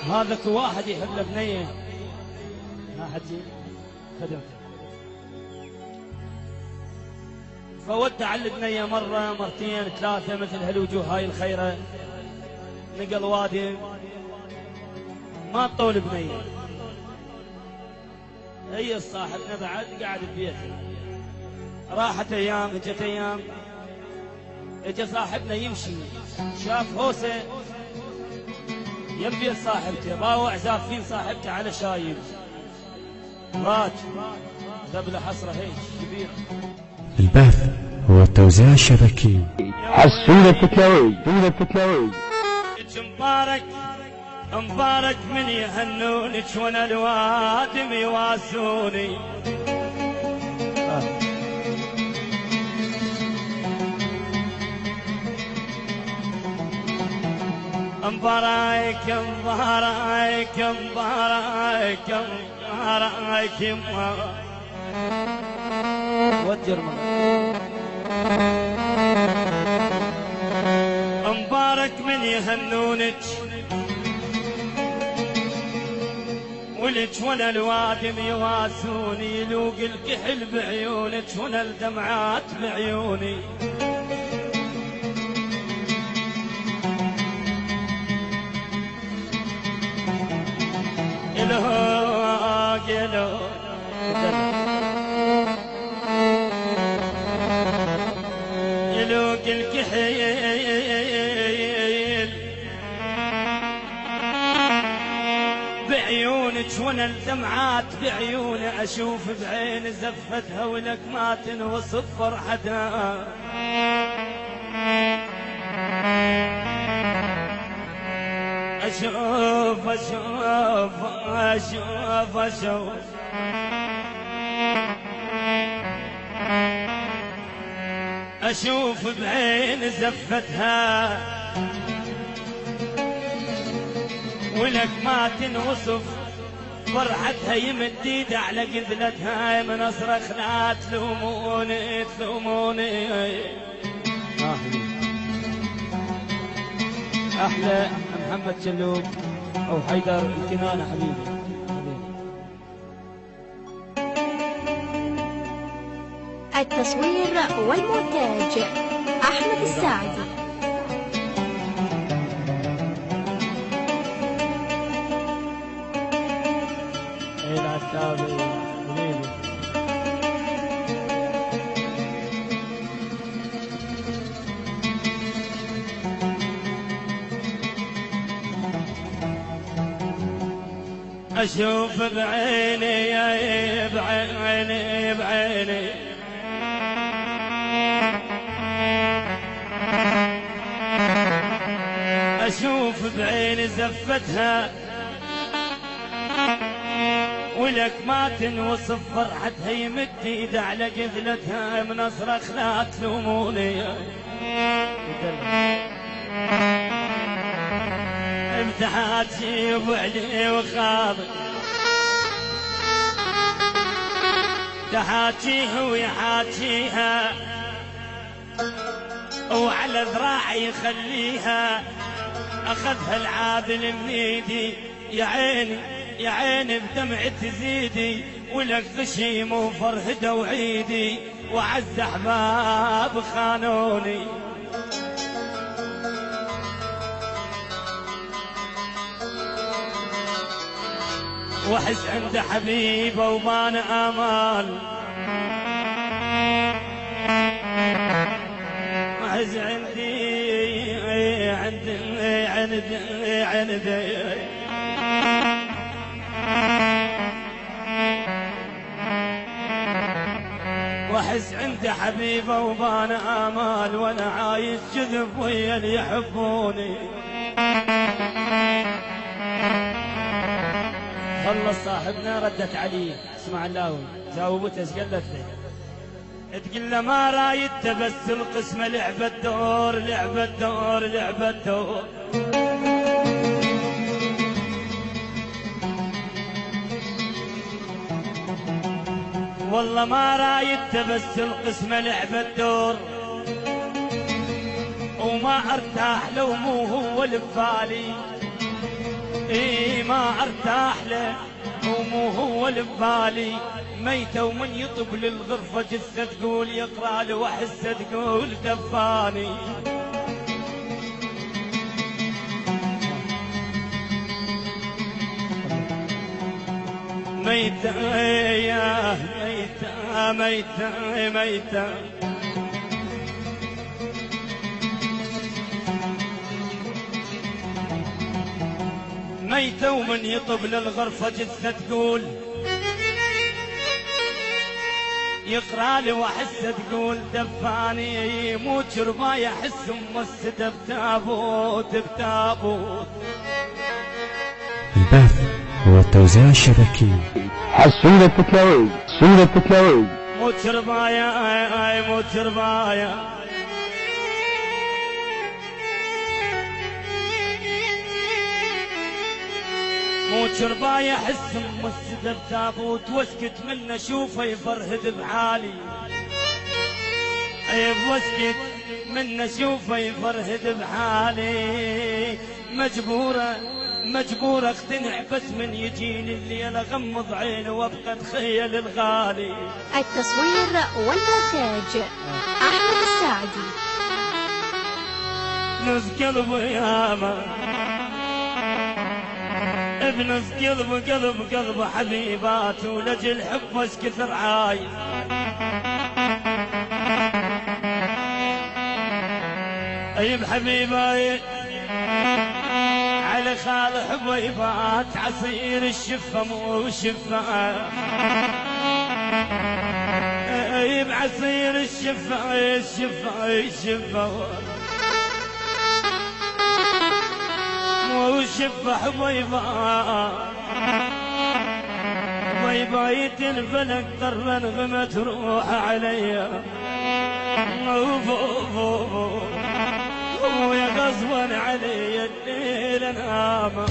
هذاك واحد يحب له بنيه ما حد خدمته، فودع البنيه مره مرتين ثلاثه مثل هالوجوه هاي الخيره، نقل وادي ما طول بنيه. هي صاحبنا بعد قاعد ببيته، راحت ايام اجت ايام، اجى صاحبنا يمشي شاف هوسه يم بيت صاحبته، باوع زافين صاحبته على شايب راج ذبله حصره هيك كبير. البث هو التوزيع الشبكي. حسون التكلاوي مبارك مبارك من يهنونك وانا الوادم يواسوني. مبارك مبارك مبارك مبارك والجرمن مبارك من يهنونك ولك وانا الوادم يواسوني، يلوق الكحل بعيونك وانا الدمعات بعيوني. يلوق يلوق يلوق الكحيل بعيونك وانا الدمعات بعيوني، اشوف بعين زفتها ولك ما تنوصف فرحتها. اشوف اشوف اشوف اشوف اشوف بعين زفتها ولك ما تنوصف فرحتها، يمد ايده على قذلتها من اصرخ لا تلوموني تلوموني. احلى محمد شلوب او حيدر الكنانه حبيبي. التصوير والمونتاج أحمد الساعدي. العتابي حبيبي. أشوف بعيني بعيني بعيني أشوف بعين زفتها ولك ما تنوصف فرحتها، يمد ايده على قذلتها من اصرخ لا تلوموني. ابتحاتي وعلي وخاضي تحاكيه ويحاكيها وعلى ذراعي يخليها، اخذها العادل من ايدي يا عيني يا عيني بدمع تزيدي، ولك غشيم وفرهده وعيدي وعز احباب خانوني. واحس عند حبيبه وبان امال، واحس عندي عندي واحس عندي حبيبه وبان امال، وانا عايش جذب ويا اللي يحبوني. خلص صاحبنا ردت عليه اسمع اللاوي جاوبته ايش قالت له؟ تقول له ما رايد بس القسمه لعبه دور لعبه دور لعبه دور. والله ما رايد بس القسمه لعبه دور، وما ارتاح لو مو هو اللي ببالي. اي ما ارتاح له ومو هو اللي ببالي، ميته ومن يطب للغرفة جثة تقول يقرأ له وحسه تقول دفاني. ميتة يا ميتة ميتة ميتة ميتة ومن يطب للغرفة جثة تقول يقرأ لي واحسه تقول دفاني. مو شرباي احس ممسده بتابوت بتابوت. البث هو التوزيع الشبكي. حسونة تكلاوي سونة تكلاوي. مو شربايا مو شربايا مو شربايا احس ممسده بتابوت، واسكت منه اشوفه يفرهد بحالي. واسكت منه اشوفه يفرهد بحالي. مجبورة اقتنع بس من يجيني الليل اغمض عيني وابقى اتخيل الغالي. التصوير والمونتاج أحمد الساعدي. نص قلب ياما بنص قلب حبيبات، ولجل حب اش كثر عايز. ايب حبيباي على خال حبيبات، عصير الشفة مو شفة. ايب عصير الشفة مو شفة حبيبات الفلك ضر انغمت روح عليا. ويا غصبا علي الليل انام.